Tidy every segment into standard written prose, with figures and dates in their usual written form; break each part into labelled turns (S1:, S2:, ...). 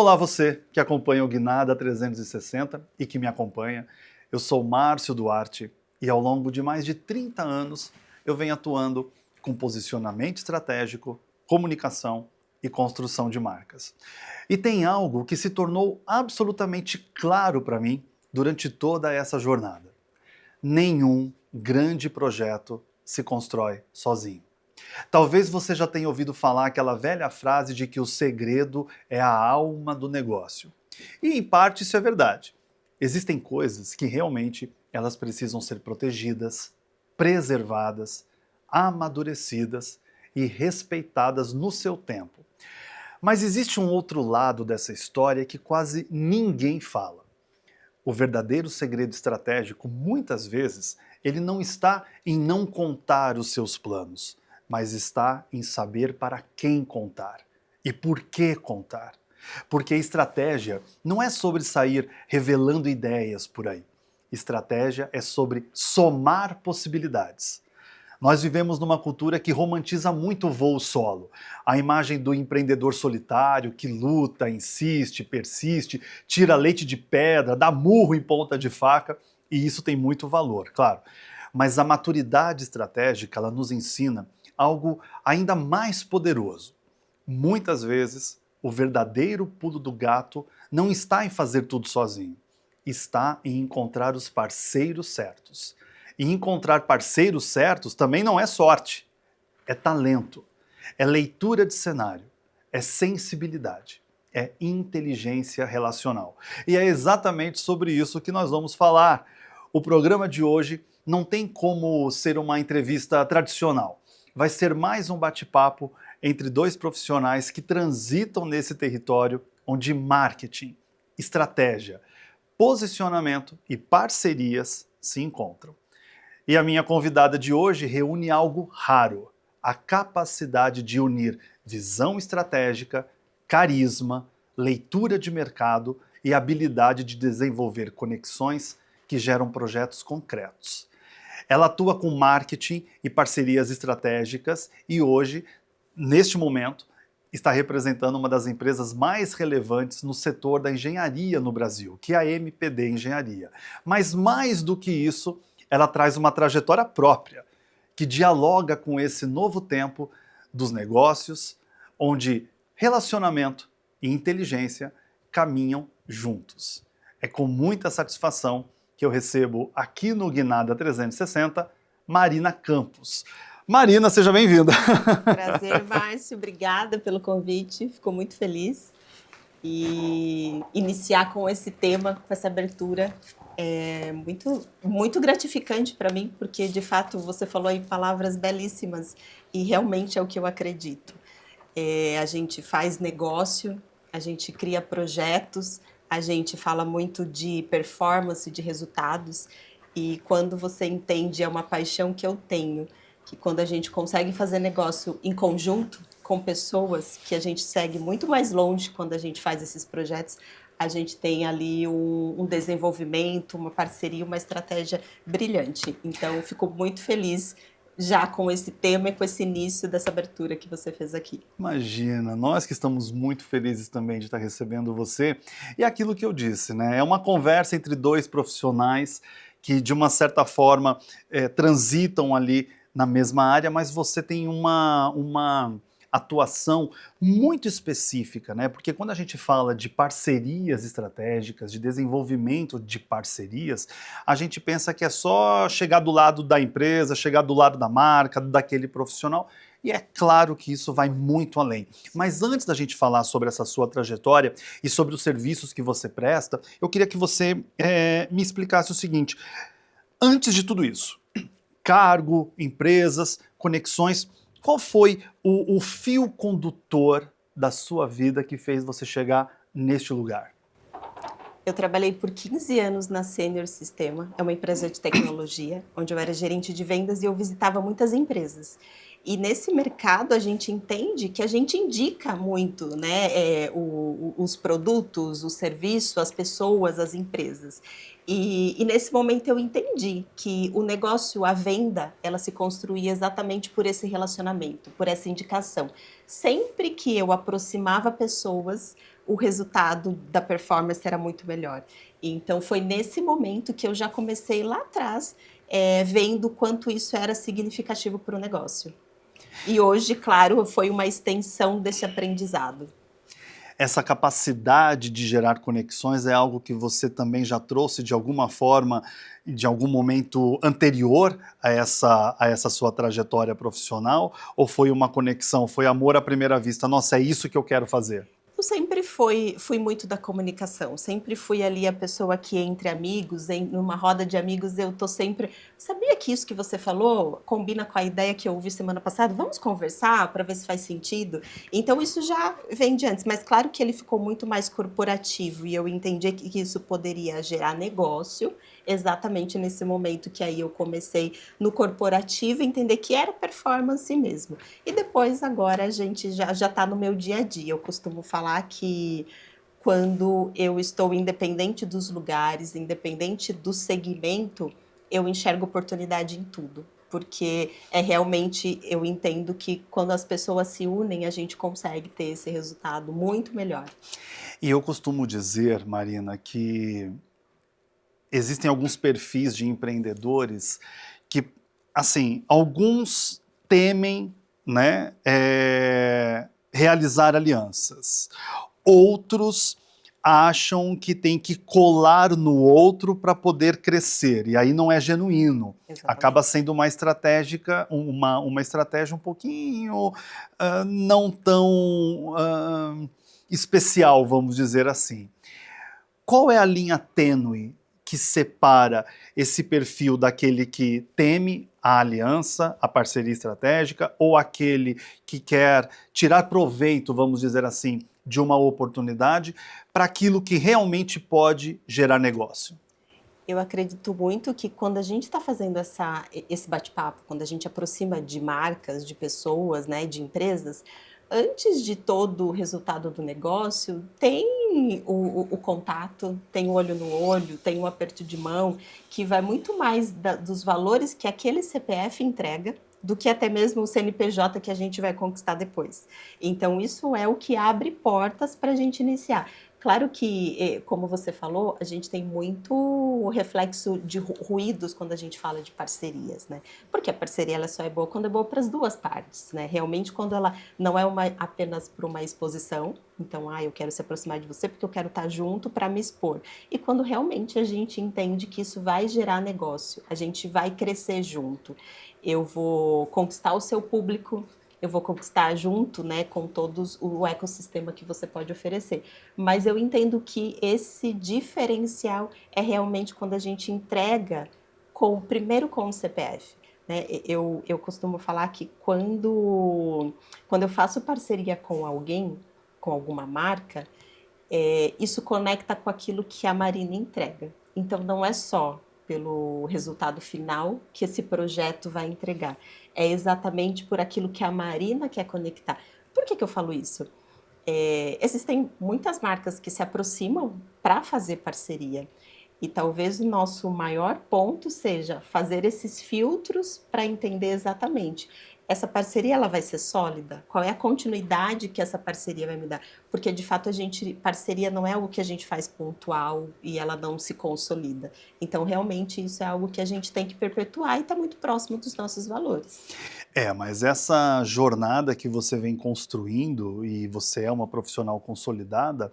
S1: Olá você que acompanha o Guinada 360 e que me acompanha. Eu sou Márcio Duarte e ao longo de mais de 30 anos eu venho atuando com posicionamento estratégico, comunicação e construção de marcas. E tem algo que se tornou absolutamente claro para mim durante toda essa jornada. Nenhum grande projeto se constrói sozinho. Talvez você já tenha ouvido falar aquela velha frase de que o segredo é a alma do negócio. E em parte isso é verdade. Existem coisas que realmente elas precisam ser protegidas, preservadas, amadurecidas e respeitadas no seu tempo. Mas existe um outro lado dessa história que quase ninguém fala. O verdadeiro segredo estratégico, muitas vezes, ele não está em não contar os seus planos, mas está em saber para quem contar e por que contar. Porque estratégia não é sobre sair revelando ideias por aí. Estratégia é sobre somar possibilidades. Nós vivemos numa cultura que romantiza muito o voo solo. A imagem do empreendedor solitário que luta, insiste, persiste, tira leite de pedra, dá murro em ponta de faca, e isso tem muito valor, claro. Mas a maturidade estratégica, ela nos ensina algo ainda mais poderoso. Muitas vezes, o verdadeiro pulo do gato não está em fazer tudo sozinho, está em encontrar os parceiros certos. E encontrar parceiros certos também não é sorte, é talento, é leitura de cenário, é sensibilidade, é inteligência relacional. E é exatamente sobre isso que nós vamos falar. O programa de hoje não tem como ser uma entrevista tradicional. Vai ser mais um bate-papo entre dois profissionais que transitam nesse território onde marketing, estratégia, posicionamento e parcerias se encontram. E a minha convidada de hoje reúne algo raro: a capacidade de unir visão estratégica, carisma, leitura de mercado e habilidade de desenvolver conexões que geram projetos concretos. Ela atua com marketing e parcerias estratégicas e hoje, neste momento, está representando uma das empresas mais relevantes no setor da engenharia no Brasil, que é a MPD Engenharia. Mas mais do que isso, ela traz uma trajetória própria, que dialoga com esse novo tempo dos negócios, onde relacionamento e inteligência caminham juntos. É com muita satisfação que eu recebo aqui no Guinada 360, Marina Campos. Marina, seja bem-vinda.
S2: Prazer, Márcio. Obrigada pelo convite. Fico muito feliz. E iniciar com esse tema, com essa abertura, é muito gratificante para mim, porque, de fato, você falou aí palavras belíssimas e realmente é o que eu acredito. A gente faz negócio, a gente cria projetos, a gente fala muito de performance, de resultados, e quando você entende, é uma paixão que eu tenho, que quando a gente consegue fazer negócio em conjunto com pessoas, que a gente segue muito mais longe quando a gente faz esses projetos, a gente tem ali um desenvolvimento, uma parceria, uma estratégia brilhante. Então, eu fico muito feliz já com esse tema e com esse início dessa abertura que você fez aqui.
S1: Imagina, nós que estamos muito felizes também de estar recebendo você. E aquilo que eu disse, né? É uma conversa entre dois profissionais que, de uma certa forma, transitam ali na mesma área, mas você tem uma atuação muito específica, né? Porque quando a gente fala de parcerias estratégicas, de desenvolvimento de parcerias, a gente pensa que é só chegar do lado da empresa, chegar do lado da marca, daquele profissional. E é claro que isso vai muito além. Mas antes da gente falar sobre essa sua trajetória e sobre os serviços que você presta, eu queria que você me explicasse o seguinte: antes de tudo isso, cargo, empresas, conexões, qual foi o fio condutor da sua vida que fez você chegar neste lugar?
S2: Eu trabalhei por 15 anos na Senior Sistema, é uma empresa de tecnologia, onde eu era gerente de vendas e eu visitava muitas empresas. E nesse mercado a gente entende que a gente indica muito, né, os produtos, o serviço, as pessoas, as empresas. E nesse momento eu entendi que o negócio, a venda, ela se construía exatamente por esse relacionamento, por essa indicação. Sempre que eu aproximava pessoas, o resultado da performance era muito melhor. Então foi nesse momento que eu já comecei lá atrás, vendo quanto isso era significativo para o negócio. E hoje, claro, foi uma extensão desse aprendizado.
S1: Essa capacidade de gerar conexões é algo que você também já trouxe de alguma forma, de algum momento anterior a essa sua trajetória profissional? Ou foi uma conexão, foi amor à primeira vista? Nossa, é isso que eu quero fazer.
S2: Eu sempre fui muito da comunicação, sempre fui ali a pessoa que entre amigos, numa roda de amigos, eu tô sempre, sabia que isso que você falou combina com a ideia que eu ouvi semana passada? Vamos conversar para ver se faz sentido? Então isso já vem de antes, mas claro que ele ficou muito mais corporativo e eu entendi que isso poderia gerar negócio, exatamente nesse momento que aí eu comecei no corporativo, entender que era performance mesmo. E depois, agora, a gente já está no meu dia a dia. Eu costumo falar que quando eu estou independente dos lugares, independente do segmento, eu enxergo oportunidade em tudo. Porque realmente, eu entendo que quando as pessoas se unem, a gente consegue ter esse resultado muito melhor.
S1: E eu costumo dizer, Marina, que existem alguns perfis de empreendedores que, assim, alguns temem, né, realizar alianças. Outros acham que tem que colar no outro para poder crescer, e aí não é genuíno.
S2: Exatamente.
S1: Acaba sendo uma estratégia um pouquinho não tão especial, vamos dizer assim. Qual é a linha tênue que separa esse perfil daquele que teme a aliança, a parceria estratégica, ou aquele que quer tirar proveito, vamos dizer assim, de uma oportunidade para aquilo que realmente pode gerar negócio?
S2: Eu acredito muito que quando a gente está fazendo esse bate-papo, quando a gente aproxima de marcas, de pessoas, né, de empresas, antes de todo o resultado do negócio, tem o contato, tem o olho no olho, tem o aperto de mão, que vai muito mais dos valores que aquele CPF entrega, do que até mesmo o CNPJ que a gente vai conquistar depois. Então, isso é o que abre portas para a gente iniciar. Claro que, como você falou, a gente tem muito reflexo de ruídos quando a gente fala de parcerias, né? Porque a parceria ela só é boa quando é boa para as duas partes, né? Realmente, quando ela não é apenas para uma exposição, então, eu quero se aproximar de você porque eu quero estar junto para me expor. E quando realmente a gente entende que isso vai gerar negócio, a gente vai crescer junto. Eu vou conquistar o seu público, eu vou conquistar junto, né, com todos o ecossistema que você pode oferecer. Mas eu entendo que esse diferencial é realmente quando a gente entrega primeiro com o CPF. Né? Eu costumo falar que quando eu faço parceria com alguém, com alguma marca, isso conecta com aquilo que a Marina entrega. Então não é só pelo resultado final que esse projeto vai entregar. É exatamente por aquilo que a Marina quer conectar. Por que eu falo isso? Existem muitas marcas que se aproximam para fazer parceria. E talvez o nosso maior ponto seja fazer esses filtros para entender exatamente. Essa parceria ela vai ser sólida? Qual é a continuidade que essa parceria vai me dar? Porque de fato parceria não é algo que a gente faz pontual e ela não se consolida. Então realmente isso é algo que a gente tem que perpetuar e está muito próximo dos nossos valores.
S1: Mas essa jornada que você vem construindo, e você é uma profissional consolidada,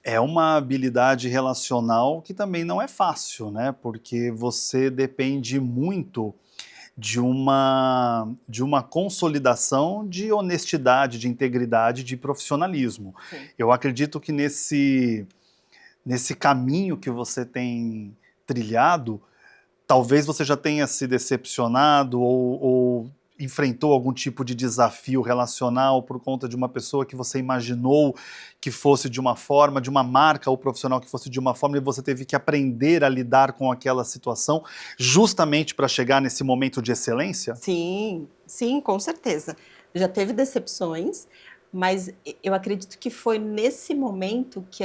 S1: é uma habilidade relacional que também não é fácil, né? Porque você depende muito de uma consolidação de honestidade, de integridade, de profissionalismo.
S2: Sim.
S1: Eu acredito que nesse caminho que você tem trilhado, talvez você já tenha se decepcionado ou enfrentou algum tipo de desafio relacional por conta de uma pessoa que você imaginou que fosse de uma forma, de uma marca ou profissional que fosse de uma forma, e você teve que aprender a lidar com aquela situação justamente para chegar nesse momento de excelência?
S2: Sim, sim, com certeza. Já teve decepções, mas eu acredito que foi nesse momento que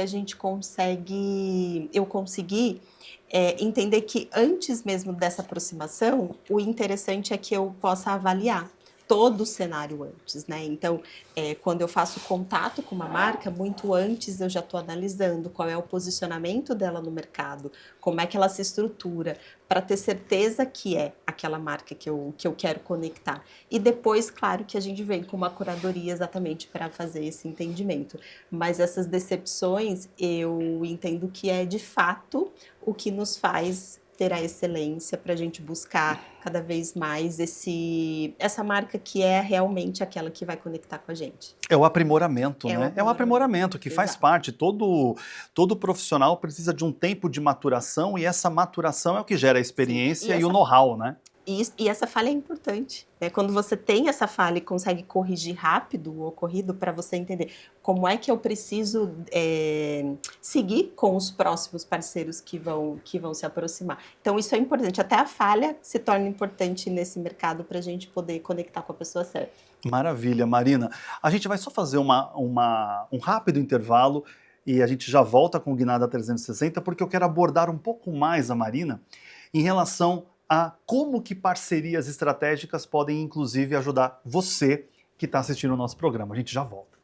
S2: eu consegui entender que antes mesmo dessa aproximação, o interessante é que eu possa avaliar. todo o cenário antes, né? Então, quando eu faço contato com uma marca, muito antes eu já estou analisando qual é o posicionamento dela no mercado, como é que ela se estrutura, para ter certeza que é aquela marca que eu quero conectar. E depois, claro, que a gente vem com uma curadoria exatamente para fazer esse entendimento. Mas essas decepções, eu entendo que é de fato o que nos faz ter a excelência para a gente buscar cada vez mais essa marca que é realmente aquela que vai conectar com a gente.
S1: É o aprimoramento, né? É o aprimoramento que faz
S2: Exato.
S1: parte. Todo profissional precisa de um tempo de maturação e essa maturação é o que gera a experiência e o know-how, né?
S2: E essa falha é importante, né? Quando você tem essa falha e consegue corrigir rápido o ocorrido para você entender como é que eu preciso seguir com os próximos parceiros que vão se aproximar. Então isso é importante, até a falha se torna importante nesse mercado para a gente poder conectar com a pessoa certa.
S1: Maravilha, Marina. A gente vai só fazer um rápido intervalo e a gente já volta com o Guinada 360 porque eu quero abordar um pouco mais a Marina em relação a como que parcerias estratégicas podem, inclusive, ajudar você que está assistindo o nosso programa. A gente já volta.